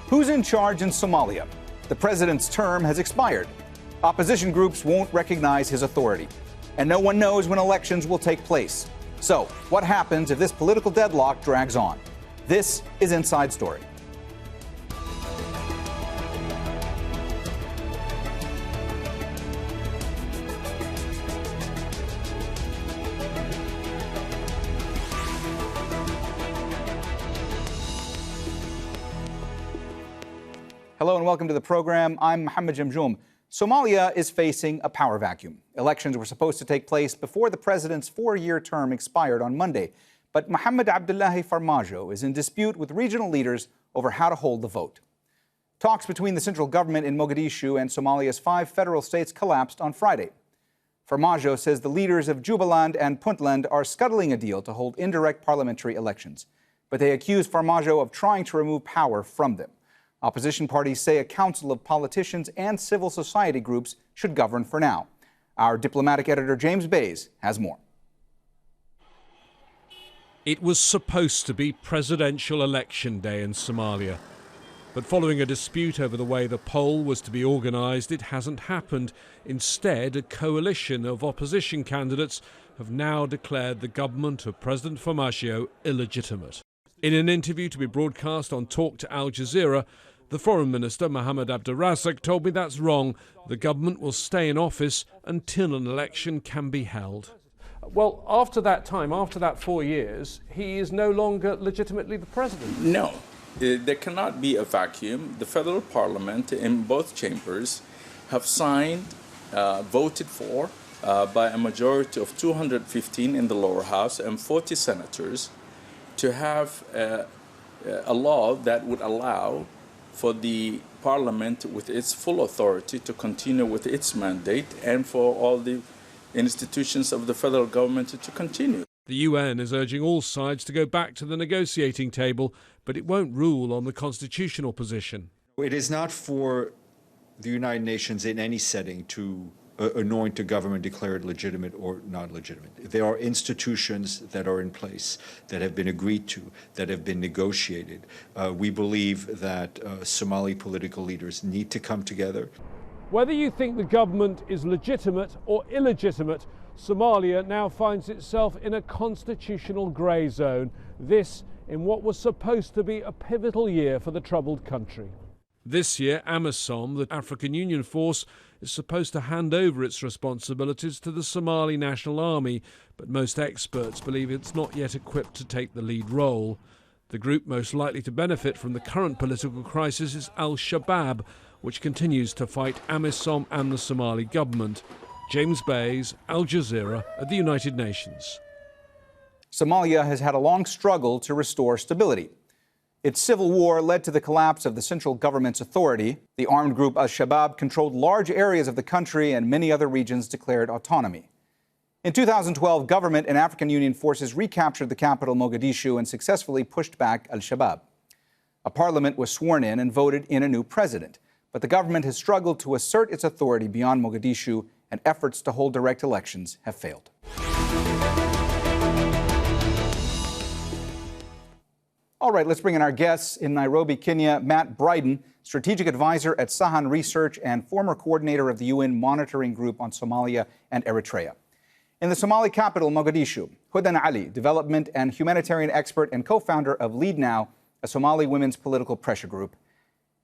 Who's in charge in Somalia? The president's term has expired. Opposition groups won't recognize his authority. And no one knows when elections will take place. So, what happens if this political deadlock drags on? This is Inside Story. Hello and welcome to the program. I'm Mohamed Jamjoom. Somalia is facing a power vacuum. Elections were supposed to take place before the president's four-year term expired on Monday. But Mohamed Abdullahi Farmaajo is in dispute with regional leaders over how to hold the vote. Talks between the central government in Mogadishu and Somalia's 5 federal states collapsed on Friday. Farmaajo says the leaders of Jubaland and Puntland are scuttling a deal to hold indirect parliamentary elections. But they accuse Farmaajo of trying to remove power from them. Opposition parties say a council of politicians and civil society groups should govern for now. Our diplomatic editor James Bays has more. It was supposed to be presidential election day in Somalia. But following a dispute over the way the poll was to be organised, it hasn't happened. Instead, a coalition of opposition candidates have now declared the government of President Farmaajo illegitimate. In an interview to be broadcast on Talk to Al Jazeera, the Foreign Minister, Mohamed Abdullahi, told me that's wrong. The government will stay in office until an election can be held. Well, after that time, after that 4 years, he is no longer legitimately the president. No, there cannot be a vacuum. The federal parliament in both chambers have signed, voted for by a majority of 215 in the lower house and 40 senators to have a law that would allow for the parliament with its full authority to continue with its mandate and for all the institutions of the federal government to continue. The UN is urging all sides to go back to the negotiating table, but it won't rule on the constitutional position. It is not for the United Nations in any setting to anoint a government declared legitimate or not legitimate. There are institutions that are in place, that have been agreed to, that have been negotiated. We believe that Somali political leaders need to come together. Whether you think the government is legitimate or illegitimate, Somalia now finds itself in a constitutional grey zone. This in what was supposed to be a pivotal year for the troubled country. This year, AMISOM, the African Union force, is supposed to hand over its responsibilities to the Somali National Army, but most experts believe it's not yet equipped to take the lead role. The group most likely to benefit from the current political crisis is Al-Shabaab, which continues to fight AMISOM and the Somali government. James Bays, Al Jazeera at the United Nations. Somalia has had a long struggle to restore stability. Its civil war led to the collapse of the central government's authority. The armed group Al-Shabaab controlled large areas of the country, and many other regions declared autonomy. In 2012, government and African Union forces recaptured the capital, Mogadishu, and successfully pushed back Al-Shabaab. A parliament was sworn in and voted in a new president. But the government has struggled to assert its authority beyond Mogadishu, and efforts to hold direct elections have failed. All right, let's bring in our guests. In Nairobi, Kenya, Matt Bryden, strategic advisor at Sahan Research and former coordinator of the UN Monitoring Group on Somalia and Eritrea. In the Somali capital, Mogadishu, Hodan Ali, development and humanitarian expert and co-founder of LeadNow, a Somali women's political pressure group.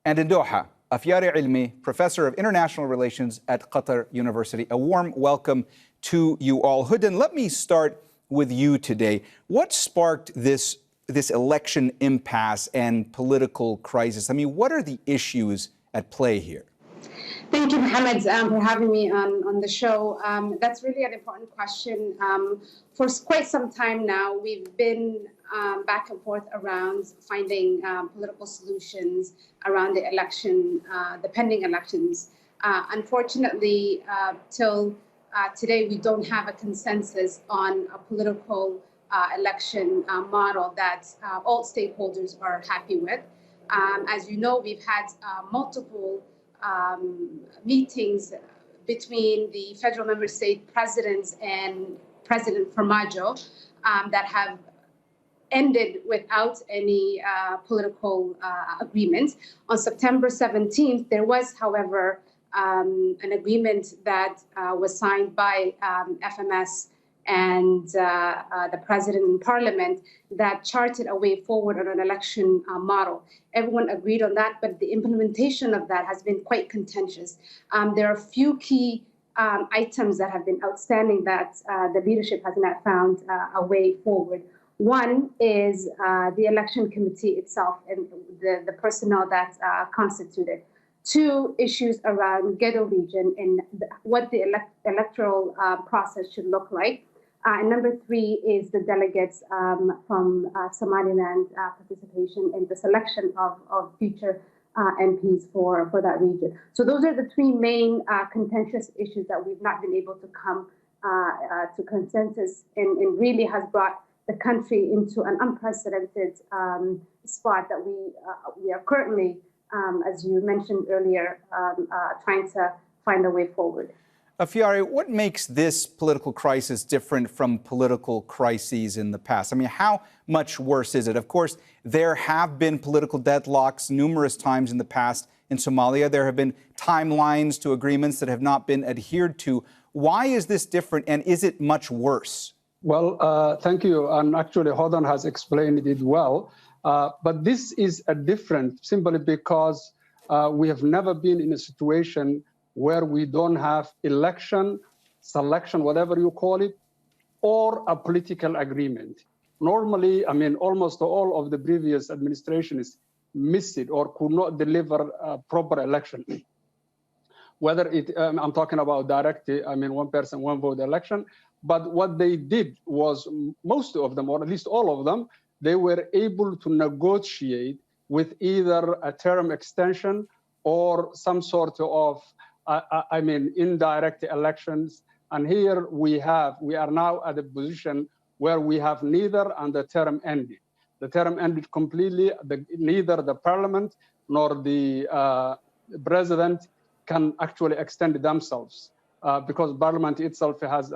And in Doha, Afyare Elmi, professor of international relations at Qatar University. A warm welcome to you all. Hodan, let me start with you today. What sparked this election impasse and political crisis? I mean, what are the issues at play here? Thank you, Mohammed, for having me on the show. That's really an important question. For quite some time now, we've been back and forth around finding political solutions around the election, the pending elections. Unfortunately, till today, we don't have a consensus on a political election model that all stakeholders are happy with. As you know, we've had multiple meetings between the federal member state presidents and President Farmaajo that have ended without any political agreement. On September 17th, there was, however, an agreement that was signed by FMS and the president and parliament that charted a way forward on an election model. Everyone agreed on that, but the implementation of that has been quite contentious. There are a few key items that have been outstanding that the leadership has not found a way forward. One is the election committee itself and the personnel that constituted. Two, issues around ghetto region and what the electoral process should look like. And number three is the delegates from Somaliland participation in the selection of future MPs for that region. So those are the three main contentious issues that we've not been able to come to consensus and really has brought the country into an unprecedented spot that we are currently, as you mentioned earlier, trying to find a way forward. Afyare, what makes this political crisis different from political crises in the past? I mean, how much worse is it? Of course, there have been political deadlocks numerous times in the past in Somalia. There have been timelines to agreements that have not been adhered to. Why is this different, and is it much worse? Well, thank you. And actually, Hodan has explained it well. But this is a different simply because we have never been in a situation where we don't have election, selection, whatever you call it, or a political agreement. Normally, I mean, almost all of the previous administrations missed it or could not deliver a proper election. Whether it, I'm talking about direct, I mean, one person, one vote election. But what they did was most of them, or at least all of them, they were able to negotiate with either a term extension or some sort of I mean, indirect elections. And here we are now at a position where we have neither, and the term ended. The term ended completely. Neither the parliament nor the president can actually extend themselves because parliament itself has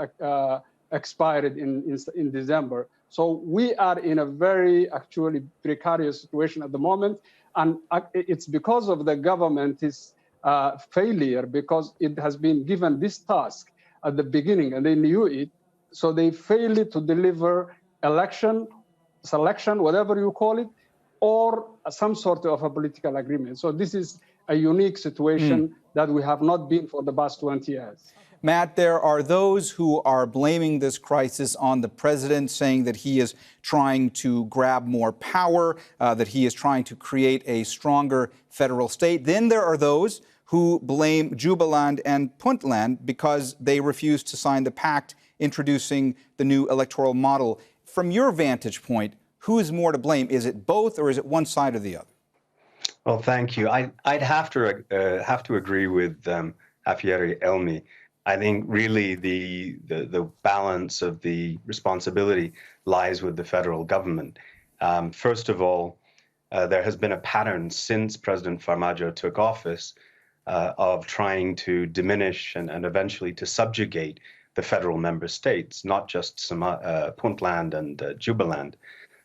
expired in December. So we are in a very actually precarious situation at the moment. And it's because of the government's failure, because it has been given this task at the beginning and they knew it. So they failed to deliver election, selection, whatever you call it, or some sort of a political agreement. So this is a unique situation that we have not been for the past 20 years. Matt, there are those who are blaming this crisis on the president, saying that he is trying to grab more power, that he is trying to create a stronger federal state. Then there are those who blame Jubaland and Puntland because they refused to sign the pact introducing the new electoral model. From your vantage point, who is more to blame? Is it both, or is it one side or the other? Well, thank you. I'd have to agree with Afyare Elmi. I think really the balance of the responsibility lies with the federal government. First of all, there has been a pattern since President Farmaajo took office of trying to diminish and eventually to subjugate the federal member states, not just Puntland and Jubaland.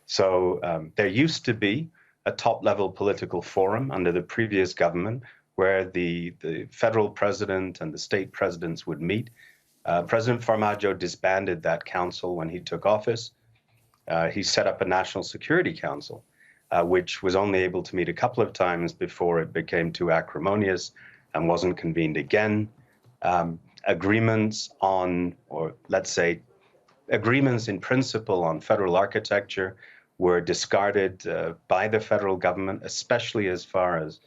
So there used to be a top-level political forum under the previous government where the federal president and the state presidents would meet. President Farmaajo disbanded that council when he took office. He set up a National Security Council, which was only able to meet a couple of times before it became too acrimonious and wasn't convened again. Agreements on, or let's say, agreements in principle on federal architecture were discarded by the federal government, especially as far as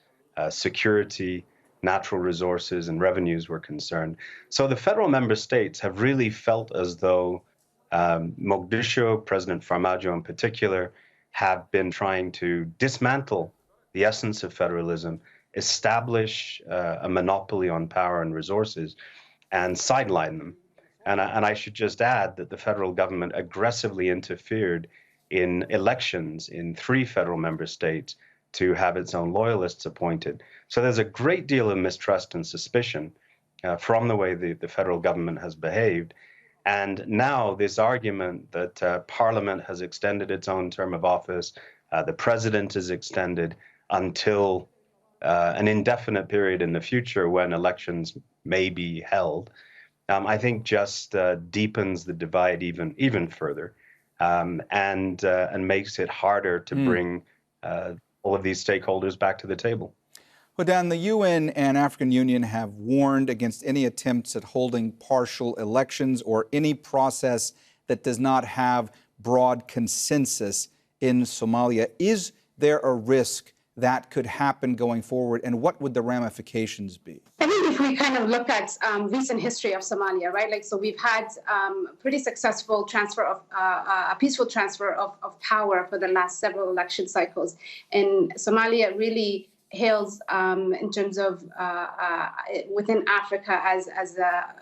security, natural resources, and revenues were concerned. So the federal member states have really felt as though Mogadishu, President Farmaajo in particular, have been trying to dismantle the essence of federalism, establish a monopoly on power and resources, and sideline them. And I should just add that the federal government aggressively interfered in elections in 3 federal member states to have its own loyalists appointed. So there's a great deal of mistrust and suspicion from the way the federal government has behaved. And now this argument that Parliament has extended its own term of office, the president is extended until an indefinite period in the future when elections may be held, I think just deepens the divide even further, and makes it harder to bring all of these stakeholders back to the table. Hodan, the UN and African Union have warned against any attempts at holding partial elections or any process that does not have broad consensus in Somalia. Is there a risk that could happen going forward, and what would the ramifications be? I think if we kind of look at recent history of Somalia, right? Like, so we've had pretty successful transfer of a peaceful transfer of power for the last several election cycles, and Somalia really hails in terms of within Africa as a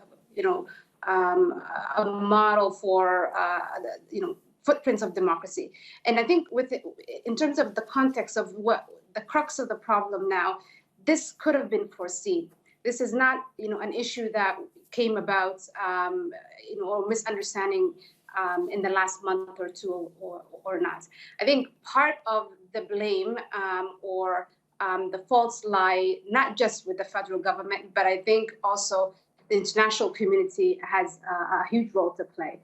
a model for footprints of democracy. And I think in terms of the context of what the crux of the problem now, this could have been foreseen. This is not an issue that came about or misunderstanding in the last month or two or not. I think part of the blame or the faults lie not just with the federal government, but I think also the international community has a huge role to play.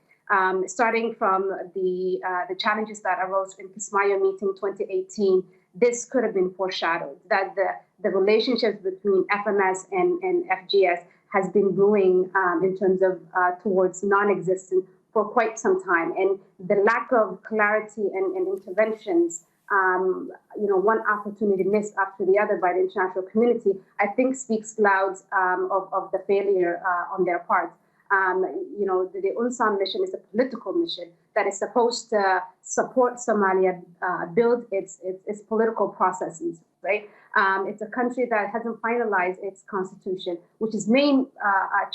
Starting from the challenges that arose in Kismayo meeting 2018, this could have been foreshadowed, that the relationships between FMS and FGS has been brewing in terms of towards non-existent for quite some time. And the lack of clarity and interventions, one opportunity missed after the other by the international community, I think speaks loud of the failure on their part. The UNSAM mission is a political mission that is supposed to support Somalia build its political processes, right? It's a country that hasn't finalized its constitution, which is main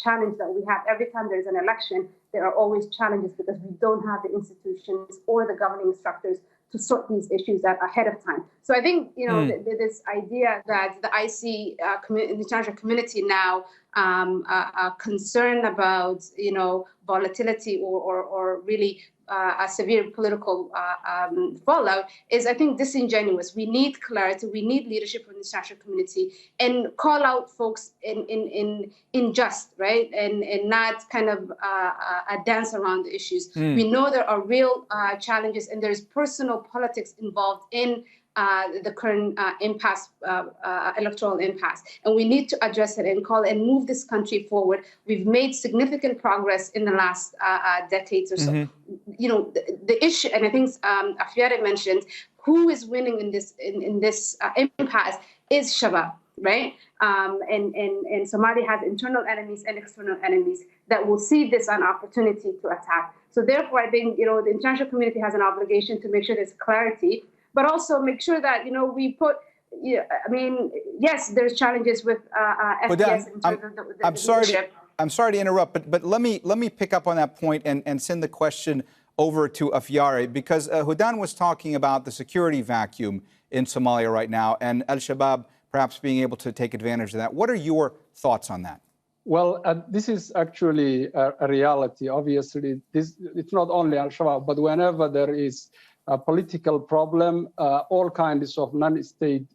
challenge that we have every time there's an election. There are always challenges because we don't have the institutions or the governing structures to sort these issues out ahead of time. So I think, this idea that the IC international community now are concerned about, volatility or really a severe political fallout is, I think, disingenuous. We need clarity. We need leadership from the international community and call out folks in just, right? And not kind of a dance around the issues. We know there are real challenges and there's personal politics involved in the current electoral impasse. And we need to address it and call and move this country forward. We've made significant progress in the last decades or so. The issue, and I think Afyare mentioned, who is winning in this impasse is Shabab, right? And Somalia has internal enemies and external enemies that will see this an opportunity to attack. So therefore, I think, the international community has an obligation to make sure there's clarity, but also make sure that, we put, yes, there's challenges with FPS in terms of the leadership. I'm sorry to interrupt, but let me pick up on that point and send the question over to Afyare, because Hodan was talking about the security vacuum in Somalia right now and Al-Shabaab perhaps being able to take advantage of that. What are your thoughts on that? Well, this is actually a reality. Obviously, it's not only Al-Shabaab, but whenever there is a political problem, all kinds of non-state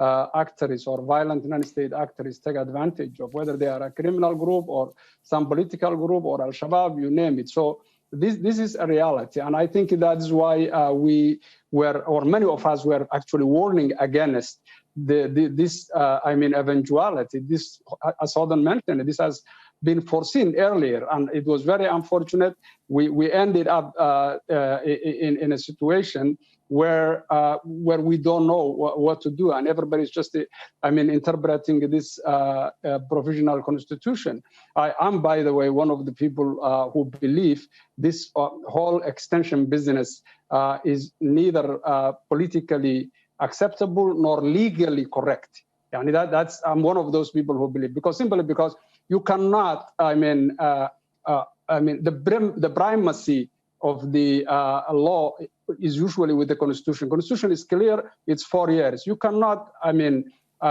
actors or violent non-state actors take advantage of, whether they are a criminal group or some political group or Al-Shabaab, you name it. So this is a reality. And I think that's why we were, or many of us were actually warning against this eventuality. This, as Hodan mentioned, this has been foreseen earlier, and it was very unfortunate. We ended up in a situation where we don't know what to do, and everybody's just, interpreting this provisional constitution. I'm, by the way, one of the people who believe this whole extension business is neither politically acceptable nor legally correct. I'm one of those people who believe, simply because you cannot, the primacy of the law is usually with the Constitution. Constitution is clear, it's 4 years. You cannot,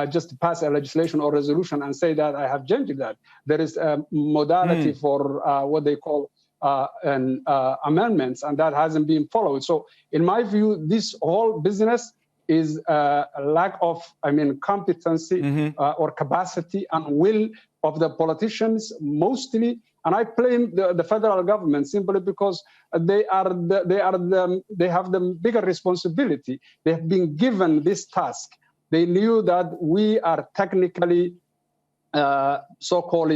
just pass a legislation or resolution and say that I have changed that. There is a modality for what they call amendments, and that hasn't been followed. So in my view, this whole business is a lack of, competency or capacity and will of the politicians mostly. And I blame the federal government simply because they have the bigger responsibility. They have been given this task. They knew that we are technically, so-called,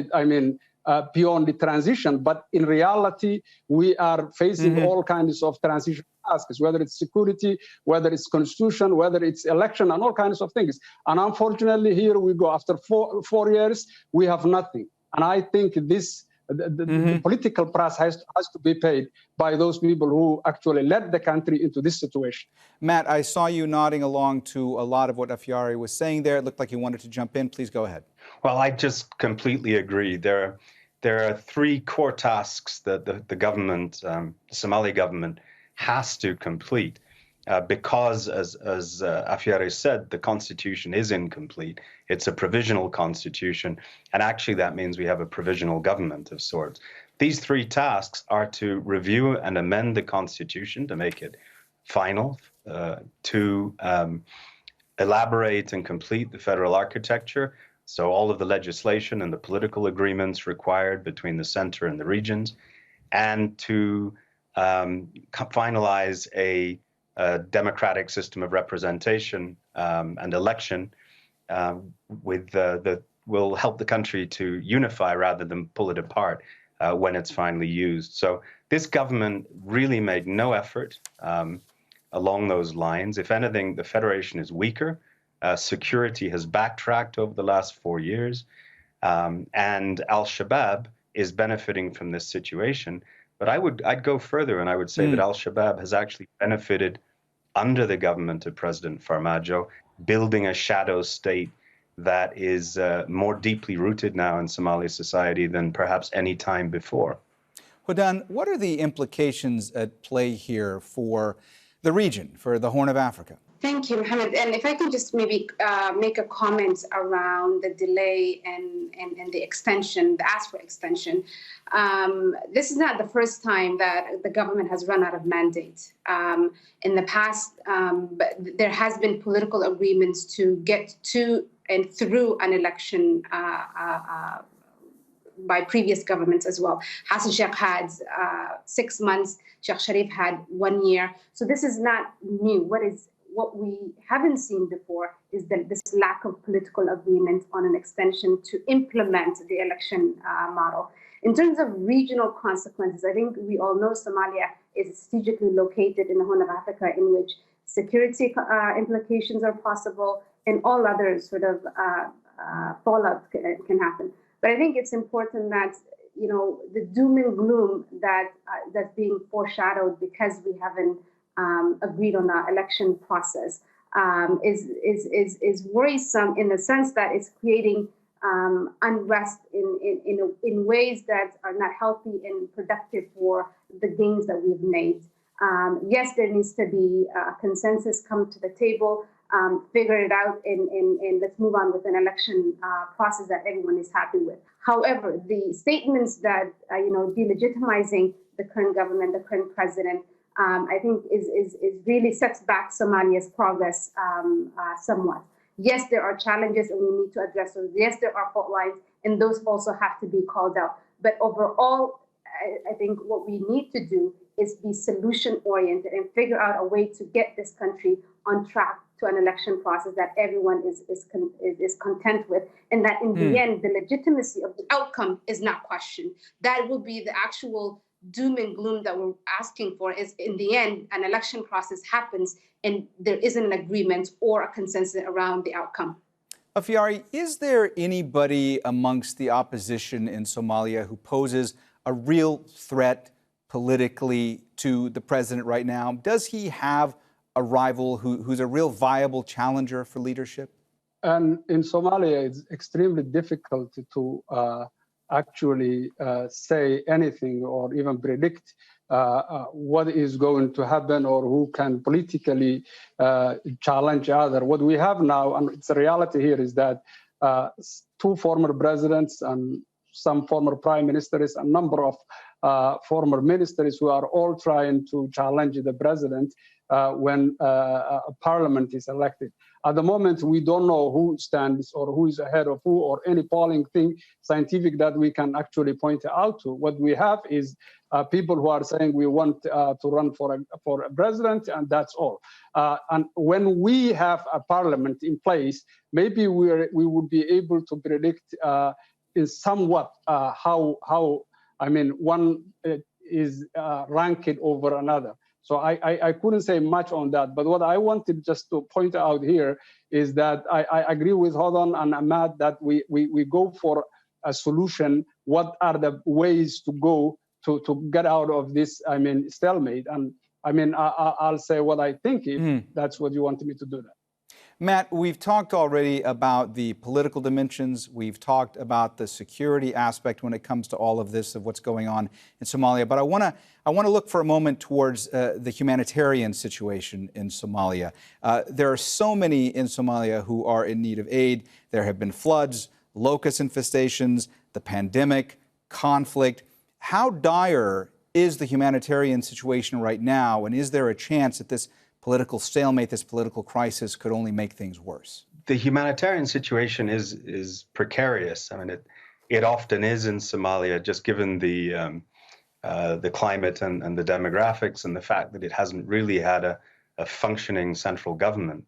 beyond the transition, but in reality, we are facing all kinds of transition tasks, whether it's security, whether it's constitution, whether it's election, and all kinds of things. And unfortunately, here we go. After four years, we have nothing. And I think this, the political price has to be paid by those people who actually led the country into this situation. Matt, I saw you nodding along to a lot of what Afyare was saying there. It looked like you wanted to jump in. Please go ahead. Well, I just completely agree. There are three core tasks that the government, the Somali government, has to complete because, as Afyare said, the constitution is incomplete. It's a provisional constitution, and actually that means we have a provisional government of sorts. These three tasks are to review and amend the constitution to make it final, to elaborate and complete the federal architecture, so all of the legislation and the political agreements required between the center and the regions, and to finalize a democratic system of representation and election that will help the country to unify rather than pull it apart when it's finally used. So this government really made no effort along those lines. If anything, the federation is weaker. Security has backtracked over the last 4 years, and Al-Shabaab is benefiting from this situation. But I'd go further, and I would say that Al-Shabaab has actually benefited under the government of President Farmaajo, building a shadow state that is more deeply rooted now in Somali society than perhaps any time before. Hodan, what are the implications at play here for the region, for the Horn of Africa? Thank you, Mohammed. And if I can just maybe make a comment around the delay and the extension, the ask for extension. This is not the first time that the government has run out of mandate. In the past, but there has been political agreements to get to and through an election by previous governments as well. Hassan Sheikh had 6 months, Sheikh Sharif had 1 year. So this is not new. What we haven't seen before is that this lack of political agreement on an extension to implement the election model. In terms of regional consequences, I think we all know Somalia is strategically located in the Horn of Africa, in which security implications are possible and all other sort of fallout can happen. But I think it's important that, you know, the doom and gloom that's being foreshadowed because we haven't agreed on the election process is worrisome in the sense that it's creating unrest in ways that are not healthy and productive for the gains that we've made. Yes, there needs to be a consensus, come to the table, figure it out, and let's move on with an election process that everyone is happy with. However, the statements that delegitimizing the current government, the current president, I think is really sets back Somalia's progress somewhat. Yes, there are challenges and we need to address those. Yes, there are fault lines and those also have to be called out. But overall, I think what we need to do is be solution-oriented and figure out a way to get this country on track to an election process that everyone is content with, and that in the end, the legitimacy of the outcome is not questioned. That will be the actual doom and gloom that we're asking for, is in the end, an election process happens and there isn't an agreement or a consensus around the outcome. Afyare, is there anybody amongst the opposition in Somalia who poses a real threat politically to the president right now? Does he have a rival who's a real viable challenger for leadership? And in Somalia, it's extremely difficult to actually say anything or even predict what is going to happen or who can politically challenge other. What we have now, and it's a reality here, is that 2 former presidents and some former prime ministers, a number of former ministers who are all trying to challenge the president when a parliament is elected. At the moment, we don't know who stands or who is ahead of who or any polling thing scientific that we can actually point out to. What we have is people who are saying we want to run for a president, and that's all. And when we have a parliament in place, maybe we would be able to predict in somewhat how one is ranked over another. So I couldn't say much on that. But what I wanted just to point out here is that I agree with Hodan and Ahmad that we go for a solution. What are the ways to go to get out of this, stalemate? And I'll say what I think if that's what you wanted me to do. That. Matt, we've talked already about the political dimensions. We've talked about the security aspect when it comes to all of this, of what's going on in Somalia. But I want to look for a moment towards the humanitarian situation in Somalia. There are so many in Somalia who are in need of aid. There have been floods, locust infestations, the pandemic, conflict. How dire is the humanitarian situation right now? And is there a chance that this political stalemate, this political crisis could only make things worse? The humanitarian situation is precarious. I mean, it often is in Somalia, just given the climate and the demographics and the fact that it hasn't really had a functioning central government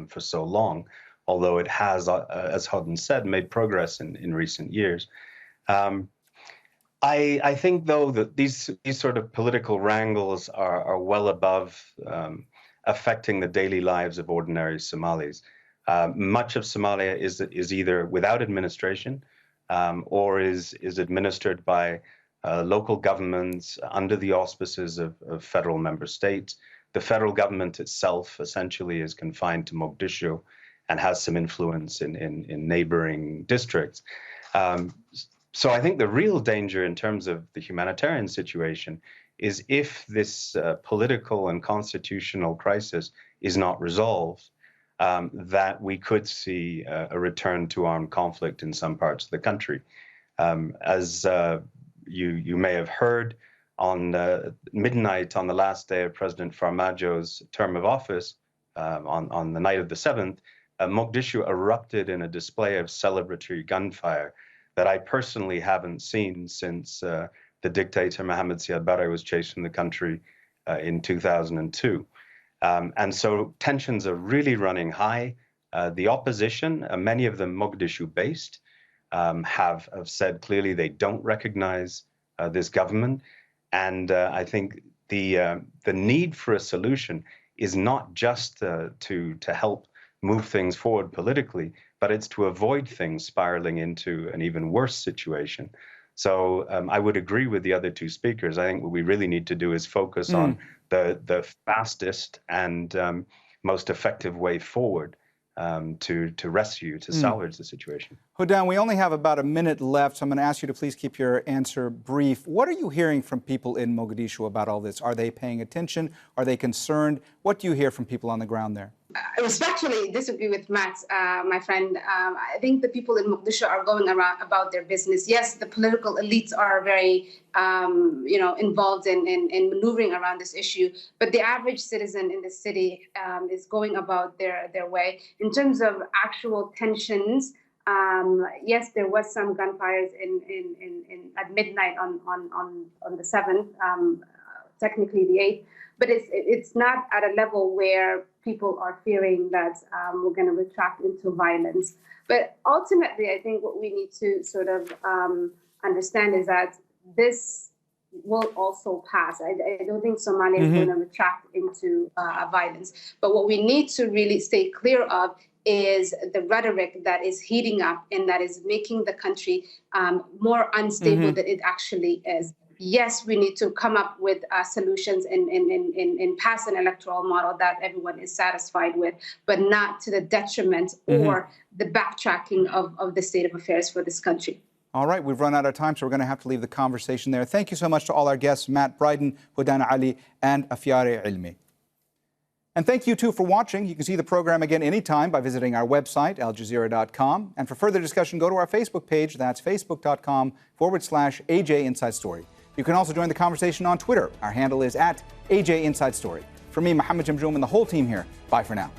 for so long, although it has, as Hodan said, made progress in recent years. I think, though, that these sort of political wrangles are well above affecting the daily lives of ordinary Somalis. Much of Somalia is either without administration or is administered by local governments under the auspices of federal member states. The federal government itself essentially is confined to Mogadishu and has some influence in neighboring districts. So I think the real danger in terms of the humanitarian situation is if this political and constitutional crisis is not resolved, that we could see a return to armed conflict in some parts of the country. As you may have heard, on midnight on the last day of President Farmaajo's term of office, on the night of the 7th, Mogadishu erupted in a display of celebratory gunfire that I personally haven't seen since the dictator Mohammed was chased from the country in 2002. And so tensions are really running high. The opposition, many of them Mogadishu-based, have said clearly they don't recognize this government. And I think the need for a solution is not just to help move things forward politically, but it's to avoid things spiraling into an even worse situation. So I would agree with the other two speakers. I think what we really need to do is focus on the fastest and most effective way forward to rescue, to salvage the situation. Hodan, we only have about a minute left, so I'm going to ask you to please keep your answer brief. What are you hearing from people in Mogadishu about all this? Are they paying attention? Are they concerned? What do you hear from people on the ground there? I respectfully disagree with Matt, my friend. I think the people in Mogadishu are going around about their business. Yes, the political elites are very, involved in maneuvering around this issue, but the average citizen in the city is going about their way. In terms of actual tensions, yes, there was some gunfires at midnight on the 7th, technically the 8th. But it's not at a level where people are fearing that we're going to retract into violence. But ultimately, I think what we need to sort of understand is that this will also pass. I don't think Somalia is going to retract into violence. But what we need to really stay clear of is the rhetoric that is heating up and that is making the country more unstable than it actually is. Yes, we need to come up with solutions and pass an electoral model that everyone is satisfied with, but not to the detriment or the backtracking of the state of affairs for this country. All right, we've run out of time, so we're going to have to leave the conversation there. Thank you so much to all our guests, Matt Bryden, Hodan Ali, and Afyare Elmi. And thank you, too, for watching. You can see the program again anytime by visiting our website, aljazeera.com. And for further discussion, go to our Facebook page. That's facebook.com/AJ Inside Story. You can also join the conversation on Twitter. Our handle is @AJ Inside Story. For me, Mohamed Jamjoom, and the whole team here, bye for now.